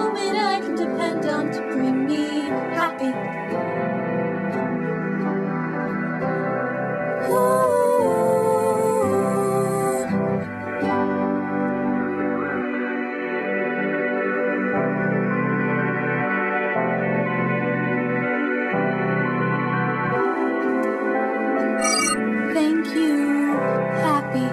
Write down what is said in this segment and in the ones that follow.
human I can depend on to bring me happy. Ooh. Thank you, happy.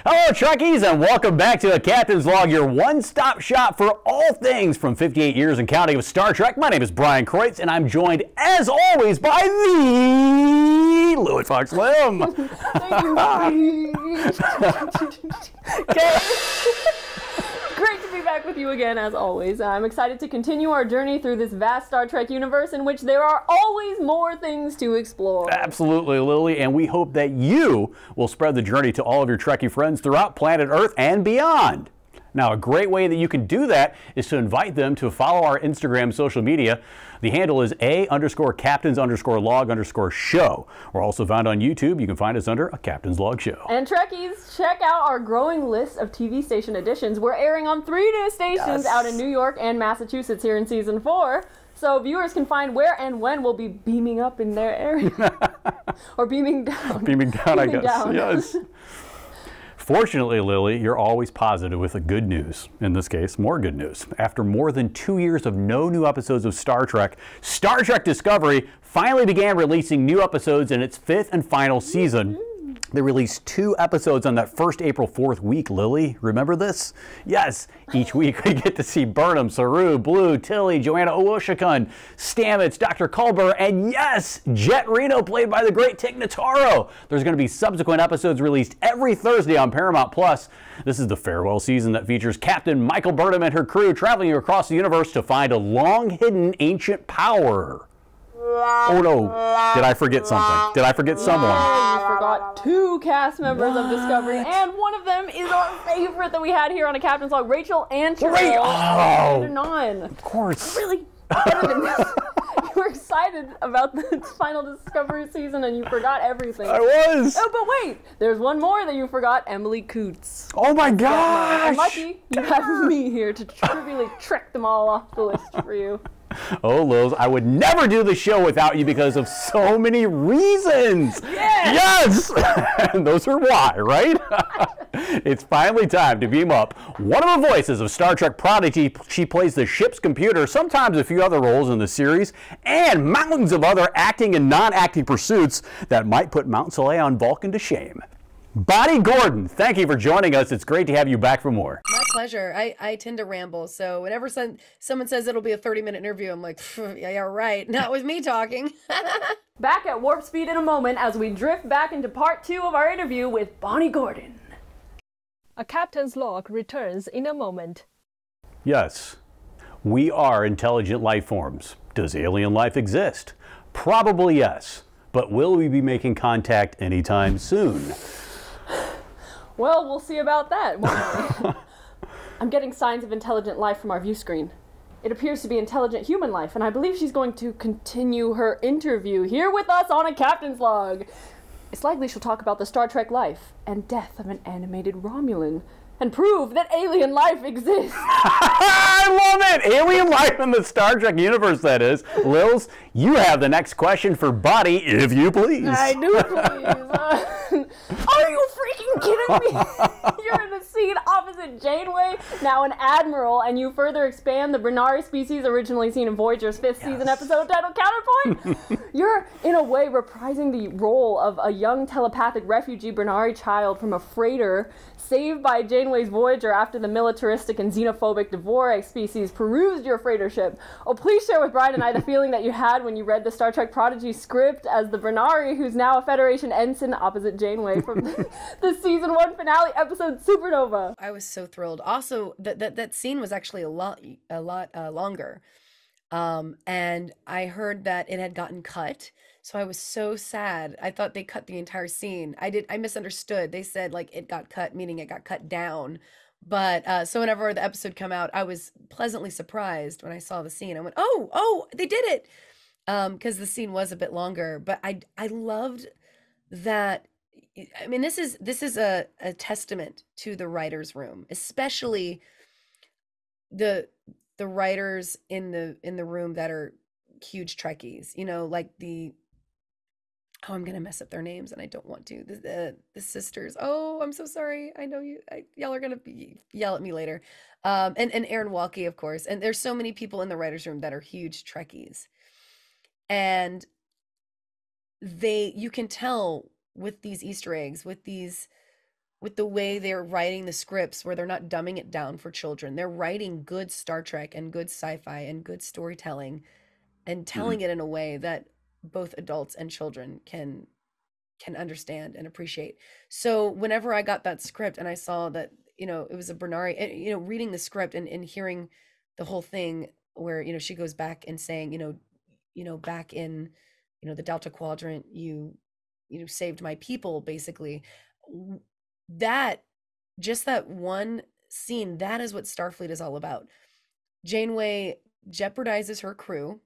Hello, Trekkies, and welcome back to A Captain's Log, your one-stop shop for all things from 58 years and counting of Star Trek. My name is Brian Kreutz, and I'm joined, as always, by the Louis Fox Lim. Okay. Great to be back with you again, as always. I'm excited to continue our journey through this vast Star Trek universe in which there are always more things to explore. Absolutely, Lily, and we hope that you will spread the journey to all of your Trekkie friends throughout planet Earth and beyond. Now, a great way that you can do that is to invite them to follow our Instagram social media. The handle is A_captains_log_show. We're also found on YouTube. You can find us under A Captain's Log Show. And Trekkies, check out our growing list of TV station editions. We're airing on 3 new stations out in New York and Massachusetts here in season 4. So viewers can find where and when we'll be beaming up in their area. Or beaming down. Beaming down, I guess. Down. Yes. Fortunately, Lily, you're always positive with the good news. In this case, more good news. After more than 2 years of no new episodes of Star Trek Discovery finally began releasing new episodes in its 5th and final season. They released 2 episodes on that first April 4th week, Lily. Remember this? Yes, each week we get to see Burnham, Saru, Blue, Tilly, Joanna Owosekun, Stamets, Dr. Culber, and yes, Jet Reno, played by the great Tig Notaro. There's going to be subsequent episodes released every Thursday on Paramount+. This is the farewell season that features Captain Michael Burnham and her crew traveling across the universe to find a long-hidden ancient power. Oh no, did I forget something? Did I forget someone? You forgot 2 cast members of Discovery, and one of them is our favorite that we had here on A Captain's Log, Rachel Antrell. Oh, None. of course. Really better than this. You were excited about the final Discovery season and you forgot everything. I was. Oh, but wait, there's one more that you forgot, Emily Coots. Oh my gosh. And lucky you have me here to trivially trick them all off the list for you. Oh, Lils, I would never do the show without you because of so many reasons. Yes! And those are why, right? It's finally time to beam up one of the voices of Star Trek Prodigy. She plays the ship's computer, sometimes a few other roles in the series, and mountains of other acting and non-acting pursuits that might put Mount Soleil on Vulcan to shame. Bonnie Gordon, thank you for joining us. It's great to have you back for more. My pleasure. I tend to ramble, so whenever someone says it'll be a 30-minute interview, I'm like, yeah, right. Not with me talking. Back at Warp Speed in a moment as we drift back into part 2 of our interview with Bonnie Gordon. A Captain's Log returns in a moment. Yes, we are intelligent life forms. Does alien life exist? Probably yes, but will we be making contact anytime soon? Well, we'll see about that, won't we? I'm getting signs of intelligent life from our view screen. It appears to be intelligent human life, and I believe she's going to continue her interview here with us on A Captain's Log. It's likely she'll talk about the Star Trek life and death of an animated Romulan and prove that alien life exists. I love it! Alien life in the Star Trek universe, that is. Lils, you have the next question for Bonnie, if you please. I do, please. Are you freaking kidding me? You're in the scene opposite Janeway, now an admiral, and you further expand the Brinari species originally seen in Voyager's 5th season episode titled Counterpoint. You're, in a way, reprising the role of a young telepathic refugee Brinari child from a freighter saved by Janeway's Voyager after the militaristic and xenophobic Dvorak species perused your freighter ship. Oh, please share with Brian and I the feeling that you had when you read the Star Trek Prodigy script as the Brinari, who's now a Federation ensign opposite Janeway from the season 1 finale episode Supernova. I was so thrilled. Also, that scene was actually a lot longer. And I heard that it had gotten cut. So I was so sad. I thought they cut the entire scene. I misunderstood. They said like it got cut, meaning it got cut down. But so whenever the episode came out, I was pleasantly surprised when I saw the scene. I went, oh, they did it. Because the scene was a bit longer. But I loved that I mean, this is a testament to the writers' room, especially the the writers in the room that are huge Trekkies. You know, like the oh, I'm gonna mess up their names, and I don't want to. The sisters. Oh, I'm so sorry. I know y'all are gonna yell at me later. And Aaron Walkie, of course. And there's so many people in the writers' room that are huge Trekkies, and you can tell with these Easter eggs, with the way they're writing the scripts, where they're not dumbing it down for children. They're writing good Star Trek and good sci-fi and good storytelling, and telling it in a way that both adults and children can understand and appreciate. So whenever I got that script and I saw that, it was a Bernari, and, reading the script and hearing the whole thing where, she goes back and saying, back in, the Delta Quadrant, you saved my people, basically. That, just that one scene, that is what Starfleet is all about. Janeway jeopardizes her crew.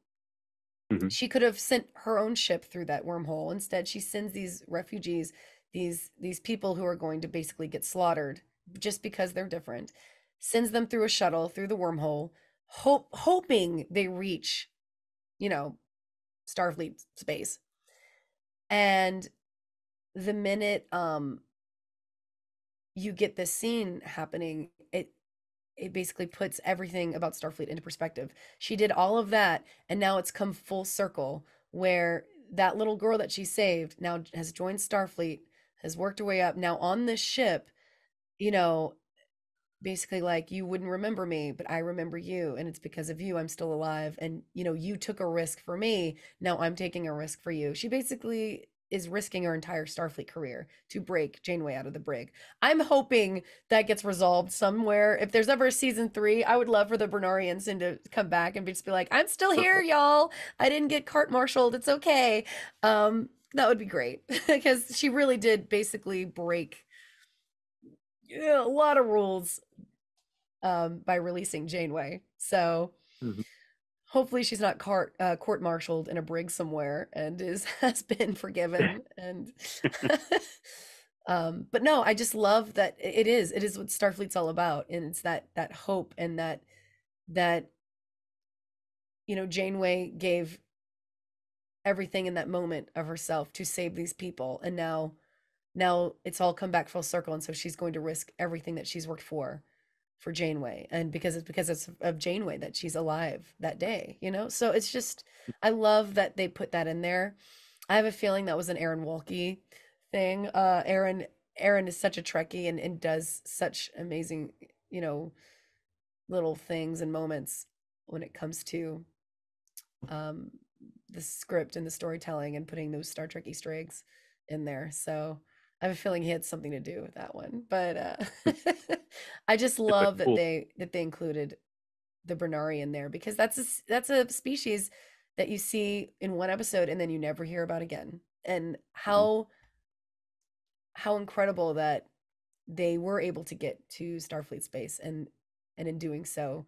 She could have sent her own ship through that wormhole. Instead, she sends these refugees, these people who are going to basically get slaughtered just because they're different, sends them through a shuttle, through the wormhole, hoping they reach, Starfleet space. And the minute you get this scene happening, it basically puts everything about Starfleet into perspective. She did all of that, and now it's come full circle, where that little girl that she saved now has joined Starfleet, has worked her way up, now on this ship, basically like, you wouldn't remember me, but I remember you, and it's because of you I'm still alive, and you took a risk for me, now I'm taking a risk for you. She basically is risking her entire Starfleet career to break Janeway out of the brig. I'm hoping that gets resolved somewhere. If there's ever a season 3, I would love for the Bernari ensign to come back and just be like, I'm still here, y'all. I didn't get court-martialed. It's okay. That would be great, because she really did basically break a lot of rules by releasing Janeway. So hopefully she's not court-martialed in a brig somewhere and has been forgiven. And but no, I just love that it is what Starfleet's all about, and it's that hope, and that Janeway gave everything in that moment of herself to save these people, and now it's all come back full circle, and so she's going to risk everything that she's worked for Janeway, and because it's of Janeway that she's alive that day, so it's just, I love that they put that in there. I have a feeling that was an Aaron Walkie thing. Aaron is such a Trekkie, and does such amazing little things and moments when it comes to the script and the storytelling and putting those Star Trek Easter eggs in there. So I have a feeling he had something to do with that one, but I just love that they included the Bernari in there, because that's a species that you see in one episode and then you never hear about again. And how incredible that they were able to get to Starfleet space, and in doing so,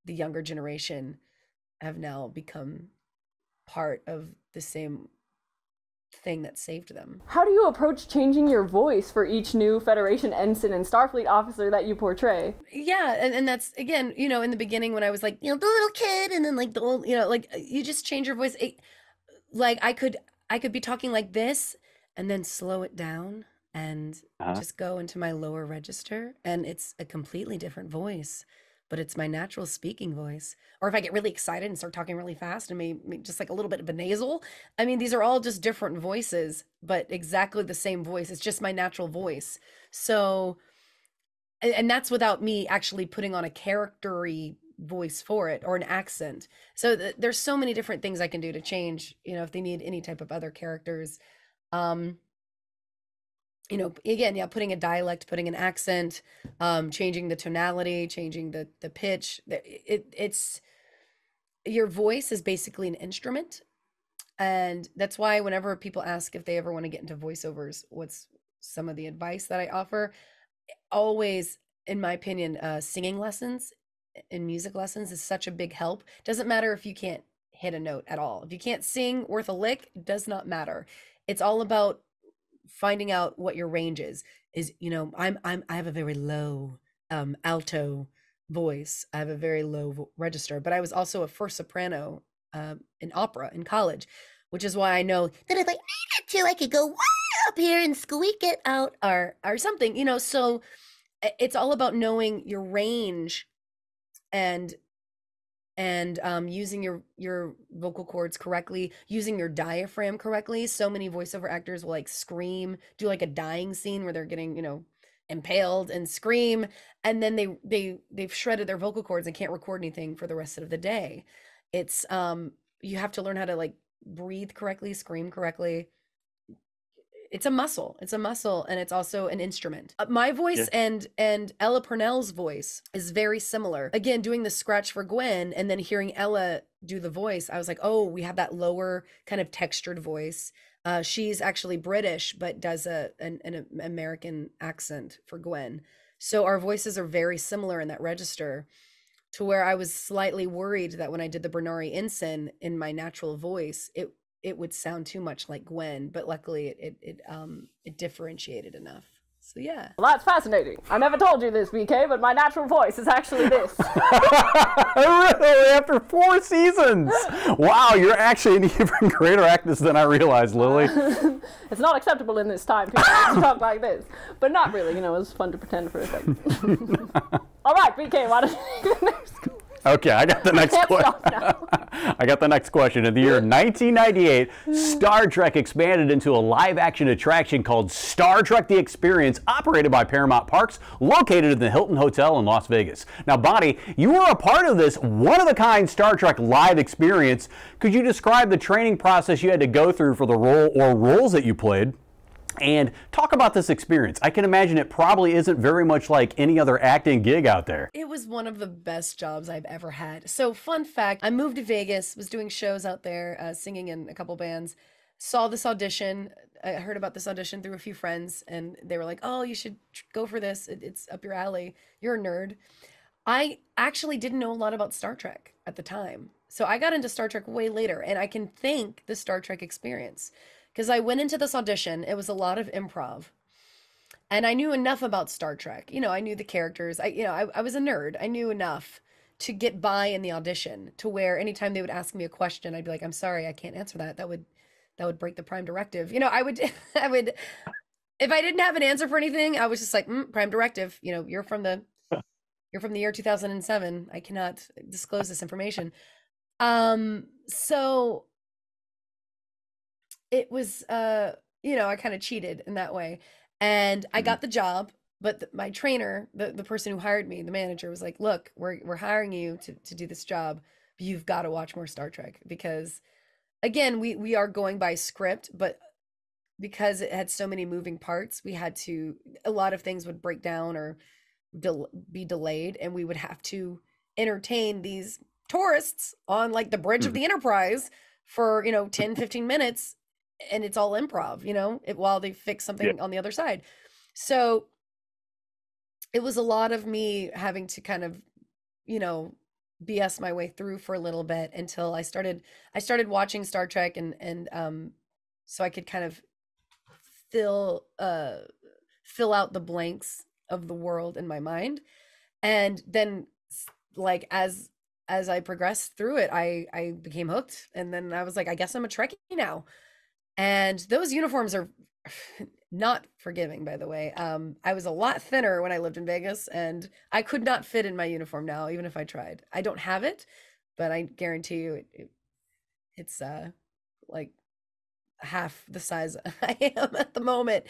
the younger generation have now become part of the same thing that saved them. How do you approach changing your voice for each new Federation ensign and Starfleet officer that you portray? Yeah, and that's, again, in the beginning when I was like, the little kid, and then like the old, like, you just change your voice. Like I could be talking like this and then slow it down and just go into my lower register, and it's a completely different voice, but it's my natural speaking voice. Or if I get really excited and start talking really fast and maybe just like a little bit of a nasal, I mean, these are all just different voices, but exactly the same voice. It's just my natural voice. So, and that's without me actually putting on a character-y voice for it, or an accent. So there's so many different things I can do to change, if they need any type of other characters. Again, yeah, putting a dialect, putting an accent, changing the tonality, changing the pitch. It's your voice is basically an instrument. And that's why whenever people ask if they ever want to get into voiceovers, what's some of the advice that I offer? Always, in my opinion, singing lessons and music lessons is such a big help. Doesn't matter if you can't hit a note at all. If you can't sing worth a lick, it does not matter. It's all about finding out what your range is, you know, I have a very low alto voice. I have a very low register, but I was also a first soprano in opera in college, which is why I know that if I needed to, I could go way up here and squeak it out or something, you know. So it's all about knowing your range and using your vocal cords correctly, using your diaphragm correctly. So many voiceover actors will like scream, do like a dying scene where they're getting, you know, impaled and scream, and then they've shredded their vocal cords and can't record anything for the rest of the day. It's you have to learn how to like breathe correctly, scream correctly. It's a muscle, and it's also an instrument. My voice and Ella Purnell's voice is very similar. Again, doing the scratch for Gwen and then hearing Ella do the voice, I was like, oh, we have that lower kind of textured voice. She's actually British, but does an American accent for Gwen. So our voices are very similar in that register, to where I was slightly worried that when I did the Bernari Ensign in my natural voice, it would sound too much like Gwen, but luckily it differentiated enough. So yeah. Well, that's fascinating. I never told you this, BK, but my natural voice is actually this. Really? After 4 seasons? Wow, you're actually an even greater actress than I realized, Lily. It's not acceptable in this time period to talk like this, but not really. You know, it was fun to pretend for a second. All right, BK, why don't you do the next question? Okay, I got the next question. I got the next question. In the year 1998, Star Trek expanded into a live-action attraction called Star Trek: The Experience, operated by Paramount Parks, located in the Hilton Hotel in Las Vegas. Now, Bonnie, you were a part of this one-of-a-kind Star Trek live experience. Could you describe the training process you had to go through for the role or roles that you played? And talk about this experience. I can imagine it probably isn't very much like any other acting gig out there. It was one of the best jobs I've ever had. So fun fact, I moved to Vegas, was doing shows out there, singing in a couple bands, saw this audition. I heard about this audition through a few friends, and they were like, oh, you should go for this. It's up your alley. You're a nerd. I actually didn't know a lot about Star Trek at the time. So I got into Star Trek way later, and I can thank the Star Trek experience. Because I went into this audition, it was a lot of improv, and I knew enough about Star Trek. You know, I knew the characters. I was a nerd. I knew enough to get by in the audition, to where anytime they would ask me a question, I'd be like, I'm sorry, I can't answer that. That would break the Prime Directive. You know, I would, if I didn't have an answer for anything, I was just like, Prime Directive. You know, you're from the year 2007. I cannot disclose this information. So it was, you know, I kind of cheated in that way, and I got the job, but my trainer, the person who hired me, the manager, was like, look, we're hiring you to do this job, but you've got to watch more Star Trek, because again, we are going by script, but because it had so many moving parts, a lot of things would break down or be delayed, and we would have to entertain these tourists on like the bridge of the Enterprise for, you know, 10-15 minutes. And it's all improv, you know, while they fix something on the other side. So it was a lot of me having to kind of, you know, BS my way through for a little bit until I started watching Star Trek, and so I could kind of fill out the blanks of the world in my mind. And then like as I progressed through it, I became hooked, and then I was like, I guess I'm a Trekkie now. And those uniforms are not forgiving, by the way. I was a lot thinner when I lived in Vegas, and I could not fit in my uniform now, even if I tried. I don't have it, but I guarantee you it's like half the size I am at the moment.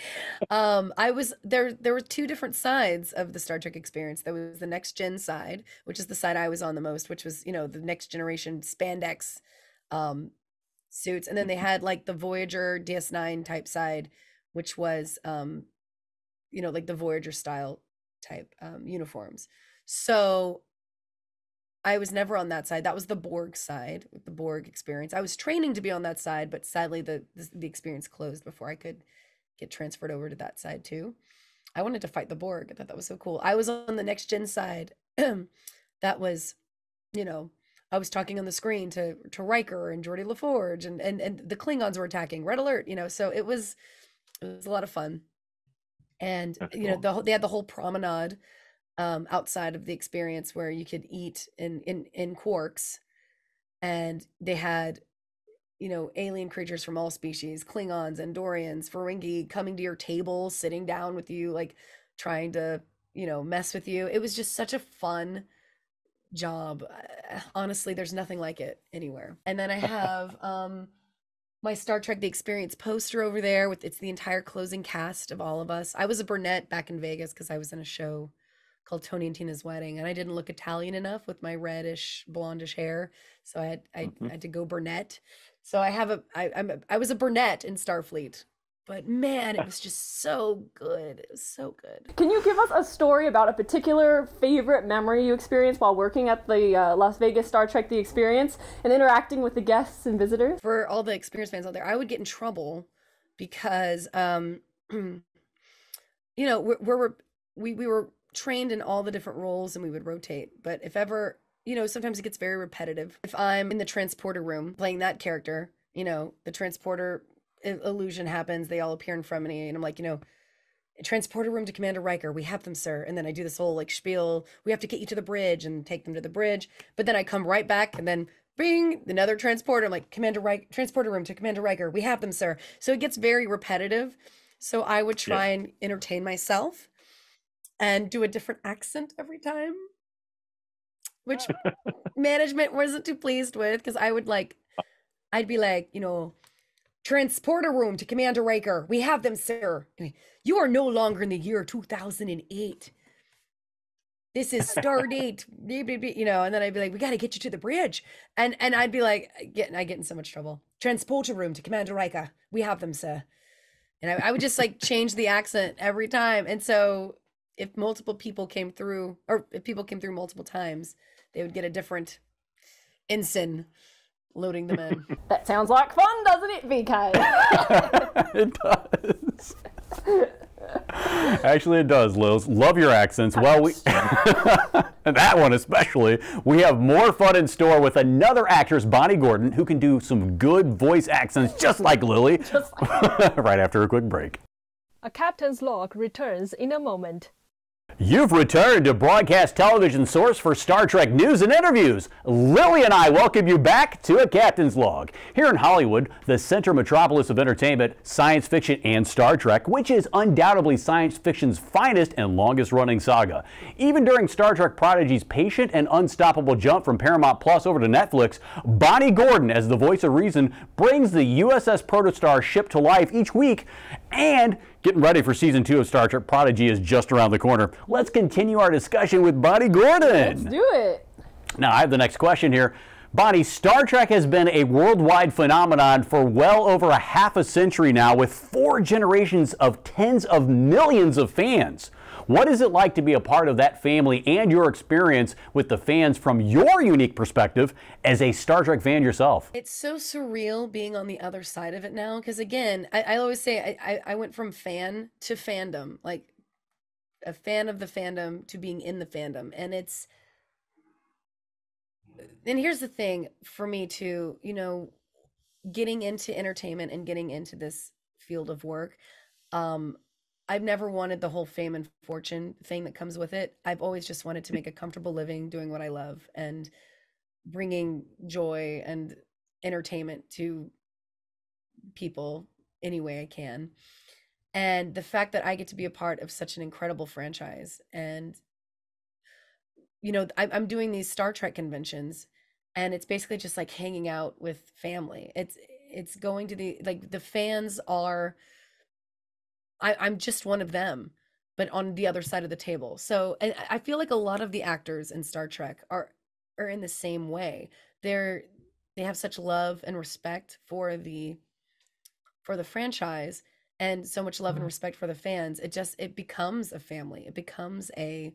There were 2 different sides of the Star Trek experience. There was the next gen side, which is the side I was on the most, which was, you know, the next generation spandex suits, and then they had like the Voyager DS9 type side, which was you know, like the Voyager style type uniforms. So I was never on that side. That was the Borg side, with the Borg experience. I was training to be on that side, but sadly the experience closed before I could get transferred over to that side too. I wanted to fight the Borg. I thought that was so cool. I was on the next gen side. That was, you know, I was talking on the screen to Riker and Geordi LaForge, and the Klingons were attacking. Red alert, you know. So it was It was a lot of fun. And That's you know, cool. they had the whole promenade outside of the experience where you could eat in Quarks, and they had, you know, alien creatures from all species, Klingons, Andorians, Ferengi coming to your table, sitting down with you, like trying to, you know, mess with you. It was just such a fun job. Honestly, there's nothing like it anywhere. And then I have my Star Trek The Experience poster over there with it's the entire closing cast of all of us. I was a brunette back in Vegas because I was in a show called Tony and Tina's Wedding, and I didn't look Italian enough with my reddish blondish hair, so I had to go brunette. So I was a brunette in Starfleet, but man, it was just so good. It was so good. Can you give us a story about a particular favorite memory you experienced while working at the Las Vegas Star Trek The Experience and interacting with the guests and visitors? For all the Experience fans out there, I would get in trouble because you know, we were trained in all the different roles and we would rotate. But if ever, you know, sometimes it gets very repetitive. If I'm in the transporter room playing that character, you know, the transporter illusion happens, they all appear in front of me, and I'm like, you know, transporter room to Commander Riker, we have them, sir. And then I do this whole like spiel, we have to get you to the bridge, and take them to the bridge. But then I come right back and then bing, another transporter. I'm like, Commander Riker, transporter room to Commander Riker, we have them, sir. So it gets very repetitive. So I would try and entertain myself and do a different accent every time, which management wasn't too pleased with, because I'd be like, you know, transporter room to Commander Riker, we have them, sir. You are no longer in the year 2008. This is Stardate, you know. And then I'd be like, we got to get you to the bridge, and I'd be like, I get in so much trouble. Transporter room to Commander Riker, we have them, sir. And I would just like change the accent every time. And so if multiple people came through, or if people came through multiple times, they would get a different ensign loading them in. That sounds like fun, doesn't it, VK? It does. Actually, it does, Lils. Love your accents. Well, and that one especially. We have more fun in store with another actress, Bonnie Gordon, who can do some good voice accents just like Lily. Right after a quick break. A Captain's Log returns in a moment. You've returned to Broadcast Television Source for Star Trek news and interviews. Lily and I welcome you back to A Captain's Log. Here in Hollywood, the center metropolis of entertainment, science fiction, and Star Trek, which is undoubtedly science fiction's finest and longest running saga. Even during Star Trek Prodigy's patient and unstoppable jump from Paramount Plus over to Netflix, Bonnie Gordon, as the voice of reason, brings the USS Protostar ship to life each week, and getting ready for season 2 of Star Trek Prodigy is just around the corner. Let's continue our discussion with Bonnie Gordon. Let's do it. Now, I have the next question here. Bonnie, Star Trek has been a worldwide phenomenon for well over a half a century now, with 4 generations of tens of millions of fans. What is it like to be a part of that family and your experience with the fans from your unique perspective as a Star Trek fan yourself? It's so surreal being on the other side of it now, because again, I always say I went from fan to fandom, like a fan of the fandom to being in the fandom. And here's the thing for me too, you know, getting into entertainment and getting into this field of work, I've never wanted the whole fame and fortune thing that comes with it. I've always just wanted to make a comfortable living doing what I love and bringing joy and entertainment to people any way I can. And the fact that I get to be a part of such an incredible franchise, and you know, I'm doing these Star Trek conventions, and it's basically just like hanging out with family. It's going to the fans are, I'm just one of them, but on the other side of the table. So, and I feel like a lot of the actors in Star Trek are in the same way. They have such love and respect for the franchise, and so much love and respect for the fans. It becomes a family. It becomes a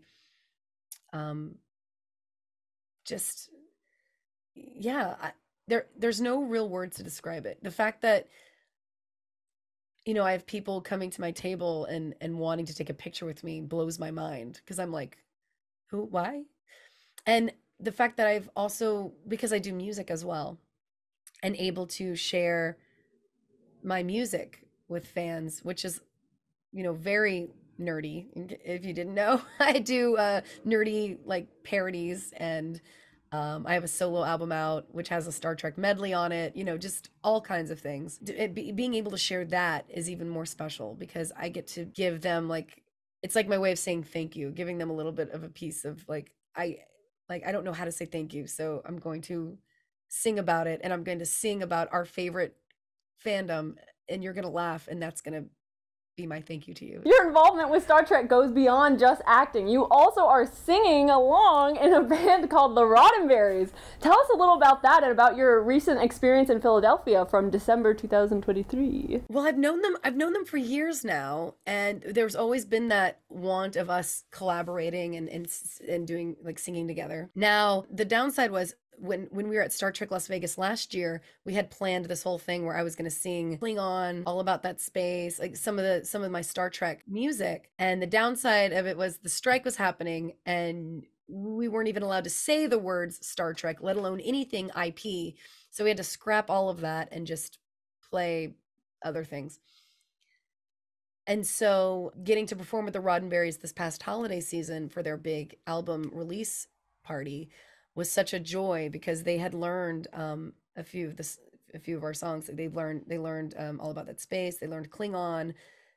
just, yeah, there's no real words to describe it. The fact that, you know, I have people coming to my table and wanting to take a picture with me blows my mind, because I'm like, who, why? And the fact that I've also, because I do music as well, and able to share my music with fans, which is, very nerdy. If you didn't know, I do nerdy like parodies, and I have a solo album out which has a Star Trek medley on it, just all kinds of things. Being able to share that is even more special because I get to give them like, it's like my way of saying thank you, giving them a little bit of a piece of I don't know how to say thank you, so I'm going to sing about it, and I'm going to sing about our favorite fandom, and you're going to laugh, and that's going to be my thank you to you. Your involvement with Star Trek goes beyond just acting. You also are singing along in a band called the Roddenberries. Tell us a little about that and about your recent experience in Philadelphia from December 2023. Well, I've known them for years now, and there's always been that want of us collaborating and doing like singing together. Now, the downside was when we were at Star Trek Las Vegas last year, we had planned this whole thing where I was going to sing Klingon, all about that space, like some of my Star Trek music. And the downside of it was the strike was happening, and we weren't even allowed to say the words Star Trek, let alone anything IP. So we had to scrap all of that and just play other things. And so getting to perform with the Roddenberries this past holiday season for their big album release party was such a joy because they had learned a few of our songs. They learned all about that space. They learned Klingon.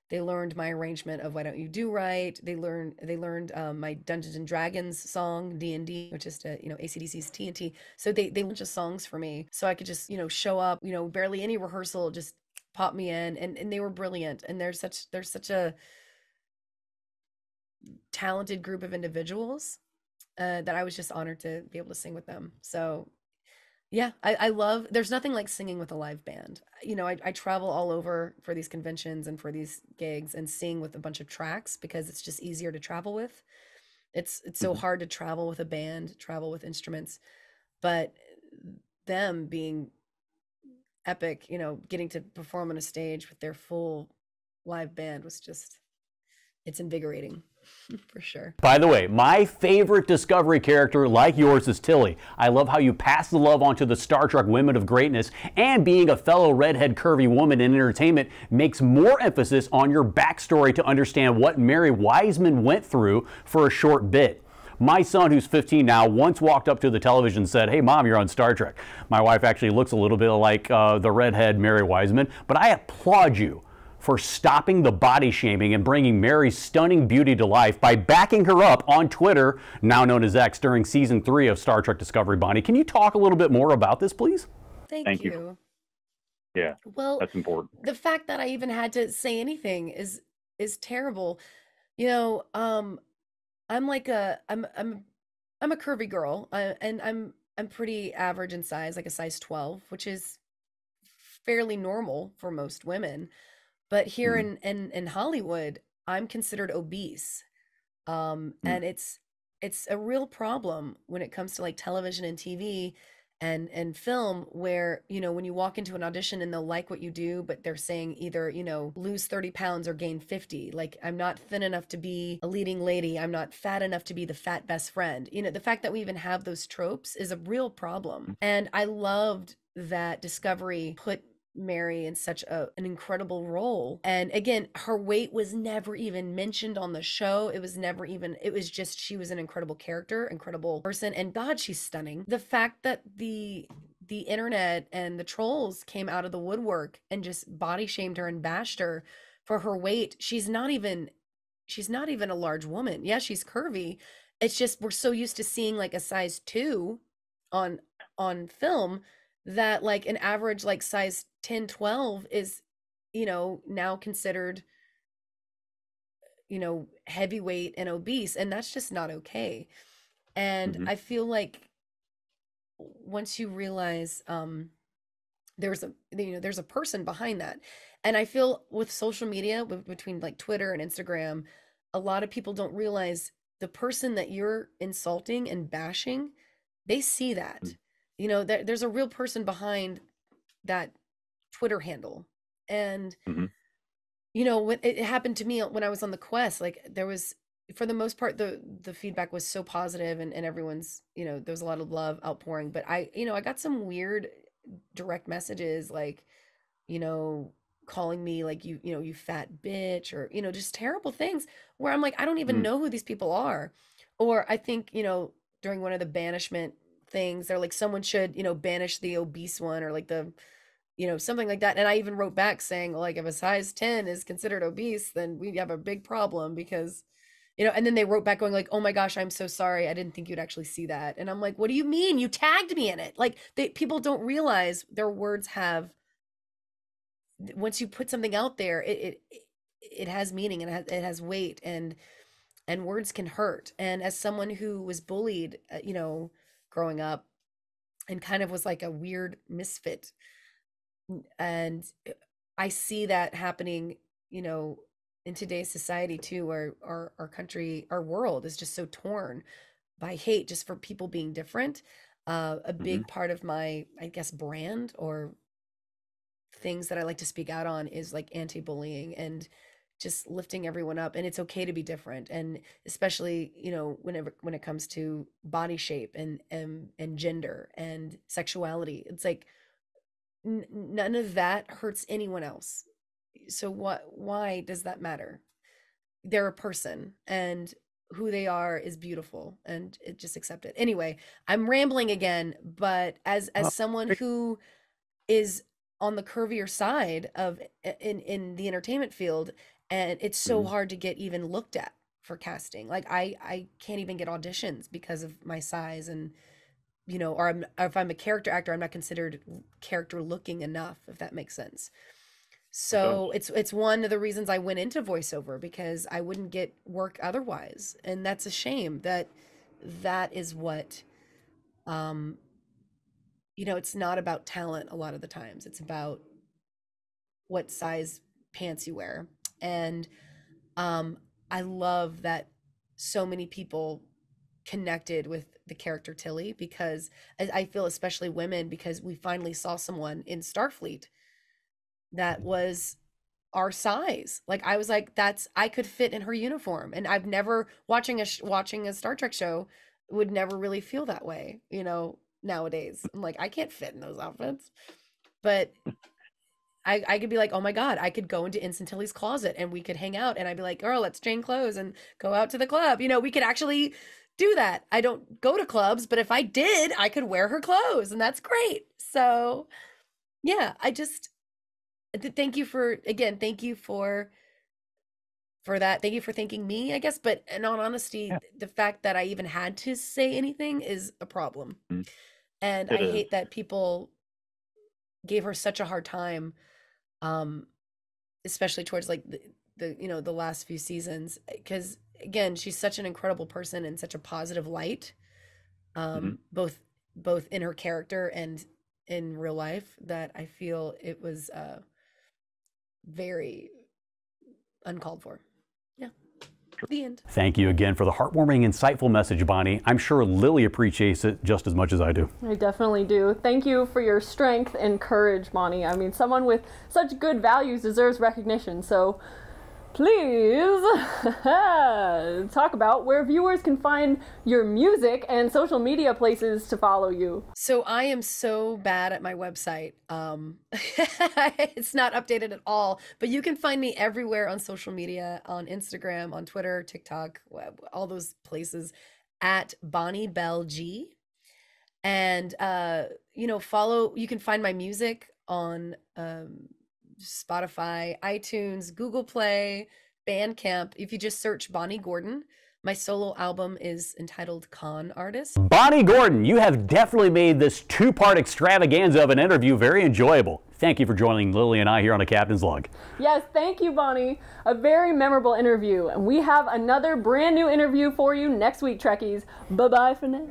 They learned my arrangement of Why Don't You Do Right. They learned my Dungeons and Dragons song D&D, which is to AC/DC's TNT. So they learned just songs for me, so I could just show up. Barely any rehearsal, just pop me in, and they were brilliant. And there's such a talented group of individuals. That I was just honored to be able to sing with them. So yeah, I love, there's nothing like singing with a live band. I travel all over for these conventions and for these gigs and sing with a bunch of tracks because it's just easier to travel with. It's so hard to travel with a band, travel with instruments, but them being epic, getting to perform on a stage with their full live band was just, it's invigorating. For sure. By the way, my favorite Discovery character, like yours, is Tilly. I love how you pass the love on to the Star Trek women of greatness, and being a fellow redhead curvy woman in entertainment makes more emphasis on your backstory to understand what Mary Wiseman went through for a short bit. My son, who's 15 now, once walked up to the television and said, "Hey, Mom, you're on Star Trek." My wife actually looks a little bit like the redhead Mary Wiseman, but I applaud you for stopping the body shaming and bringing Mary's stunning beauty to life by backing her up on Twitter, now known as X, during season 3 of Star Trek Discovery. Bonnie, can you talk a little bit more about this, please? Thank you. Yeah, well, that's important. The fact that I even had to say anything is terrible. I'm like I'm a curvy girl, and I'm pretty average in size, like a size 12, which is fairly normal for most women. But here in Hollywood, I'm considered obese. And it's a real problem when it comes to like television and TV and film, where, when you walk into an audition and they'll like what you do, but they're saying either, lose 30 pounds or gain 50. Like, I'm not thin enough to be a leading lady. I'm not fat enough to be the fat best friend. The fact that we even have those tropes is a real problem. And I loved that Discovery put Mary in such an incredible role. And again, her weight was never even mentioned on the show. It was just, she was an incredible character, incredible person, and God, she's stunning. The fact that the internet and the trolls came out of the woodwork and just body shamed her and bashed her for her weight. She's not even a large woman. Yeah, she's curvy. It's just, we're so used to seeing like a size 2 on film, that like an average like size 10, 12 is, now considered, heavyweight and obese, and that's just not okay. And I feel like once you realize there's a person behind that, and I feel with social media, between like Twitter and Instagram, a lot of people don't realize the person that you're insulting and bashing, they see that. There's a real person behind that Twitter handle. And, when it happened to me when I was on the quest, like there was, for the most part, the feedback was so positive, and everyone's, there was a lot of love outpouring. But I got some weird direct messages like, calling me like you fat bitch, or just terrible things, where I'm like, I don't even know who these people are. Or I think, during one of the banishment things, they're like, someone should, banish the obese one, or like the, something like that. And I even wrote back saying, like, if a size 10 is considered obese, then we have a big problem, because, and then they wrote back going like, oh my gosh, I'm so sorry. I didn't think you'd actually see that. And I'm like, what do you mean? You tagged me in it. Like, people don't realize their words have, once you put something out there, it has meaning, and it has weight, and words can hurt. And as someone who was bullied, growing up, and kind of was like a weird misfit, and I see that happening, in today's society too, where our country, our world is just so torn by hate just for people being different. A big part of my, I guess, brand, or things that I like to speak out on, is like anti-bullying and just lifting everyone up. And it's okay to be different. And especially, when it comes to body shape and gender and sexuality, it's like, none of that hurts anyone else. So why does that matter? They're a person, and who they are is beautiful, and just accept it. Anyway, I'm rambling again, but as someone who is on the curvier side of in the entertainment field, and it's so hard to get even looked at for casting. Like, I can't even get auditions because of my size, and or if I'm a character actor, I'm not considered character looking enough, if that makes sense. So it's one of the reasons I went into voiceover, because I wouldn't get work otherwise. And that's a shame. That is what, it's not about talent a lot of the times. It's about what size pants you wear. And I love that so many people connected with the character Tilly, because I feel, especially women, because we finally saw someone in Starfleet that was our size. Like, I was like, I could fit in her uniform. And I've never, watching a Star Trek show, would never really feel that way, nowadays. I'm like, I can't fit in those outfits. But I could be like, oh my God, I could go into Ensign Tilly's closet and we could hang out, and I'd be like, girl, let's change clothes and go out to the club. We could actually do that. I don't go to clubs, but if I did, I could wear her clothes, and that's great. So yeah, I just thank you for that. Thank you for thanking me, I guess. But in all honesty, the fact that I even had to say anything is a problem. And I hate that people gave her such a hard time, especially towards like the last few seasons, because again, she's such an incredible person and such a positive light, both in her character and in real life, that I feel it was very uncalled for. Yeah. The end. Thank you again for the heartwarming, insightful message, Bonnie. I'm sure Lily appreciates it just as much as I do. I definitely do. Thank you for your strength and courage, Bonnie. I mean, someone with such good values deserves recognition. So please talk about where viewers can find your music and social media places to follow you. So I am so bad at my website. It's not updated at all, but you can find me everywhere on social media, on Instagram, on Twitter, TikTok, all those places, at Bonnie Bell G. And, you can find my music on Spotify, iTunes, Google Play, Bandcamp. If you just search Bonnie Gordon. My solo album is entitled Con Artist. Bonnie Gordon, you have definitely made this two-part extravaganza of an interview very enjoyable. Thank you for joining Lily and I here on A Captain's Log. Yes, thank you, Bonnie. A very memorable interview. And we have another brand new interview for you next week, Trekkies. Bye-bye for now.